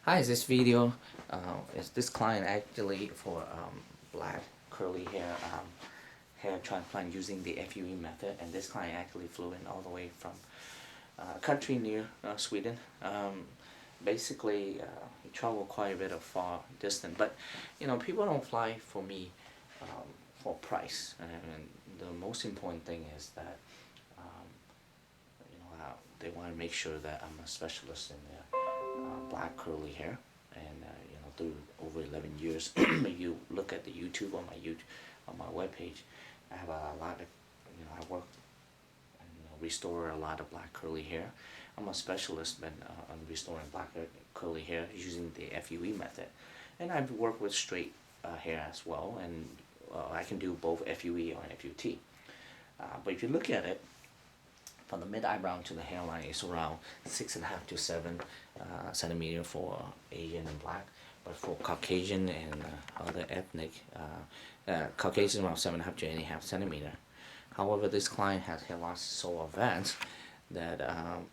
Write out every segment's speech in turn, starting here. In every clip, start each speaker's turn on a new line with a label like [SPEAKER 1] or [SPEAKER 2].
[SPEAKER 1] Hi, this video is this client actually for black curly hair transplant using the FUE method, and this client actually flew in all the way from a country near Sweden. Basically, he traveled quite a bit of far distance, but people don't fly for me for price, and the most important thing is that they want to make sure that I'm a specialist in black curly hair, and through over 11 years, if you look at the YouTube on my webpage, I have a lot of I work and restore a lot of black curly hair. I'm a specialist on restoring black curly hair using the FUE method, and I've worked with straight hair as well, and I can do both FUE or FUT. But if you look at it, from the mid eyebrow to the hairline, it's around 6.5 to 7 centimeter for Asian and black, but for Caucasian and other ethnic, Caucasian around 7.5 to 8.5 centimeter. However, this client has hair loss so advanced that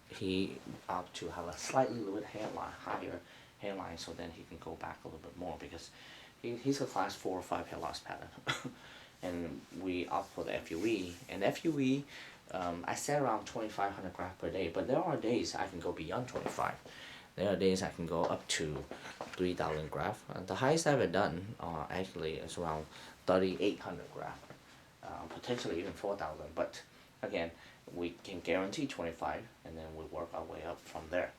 [SPEAKER 1] he opted to have a slightly little bit higher hairline, so then he can go back a little bit more, because he's a class 4 or 5 hair loss pattern. And we opt for the FUE, and FUE, I set around 2,500 grafts per day, but there are days I can go beyond 25. There are days I can go up to 3,000 grafts. The highest I've ever done actually is around 3,800 grafts, potentially even 4,000. But again, we can guarantee 25, and then we work our way up from there.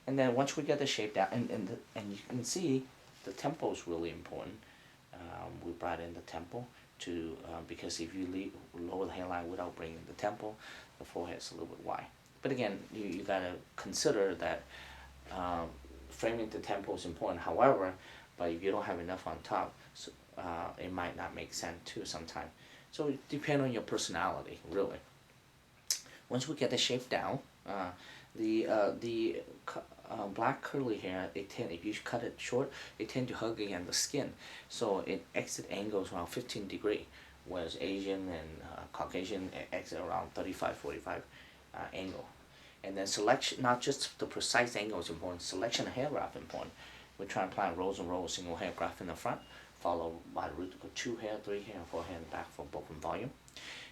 [SPEAKER 1] And then once we get the shape down, and you can see the tempo is really important. We brought in the tempo to because if you lower the hairline without bringing the tempo, the forehead's a little bit wide. But again, you gotta consider that framing the tempo is important. However, but if you don't have enough on top, so, it might not make sense too sometimes. So it depends on your personality, really. Once we get the shape down, the black curly hair, if you cut it short, it tend to hug against the skin, so it exit angles around 15 degrees, whereas Asian and Caucasian exit around 35-45 angle. And then selection, not just the precise angle is important, selection of hair graft important. We try and plant rows and rows, single hair graft in the front, followed by the root of 2 hair, 3 hair, and 4 hair in the back for both in volume.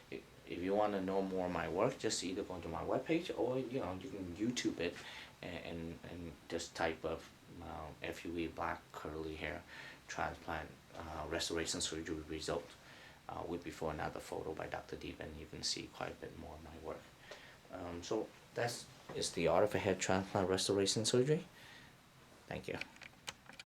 [SPEAKER 1] If you want to know more of my work, just either go to my webpage, or you can YouTube it and just type of FUE black curly hair transplant restoration surgery result with before and after photo by Dr. Diep, and you can see quite a bit more of my work. So that's the art of a hair transplant restoration surgery. Thank you.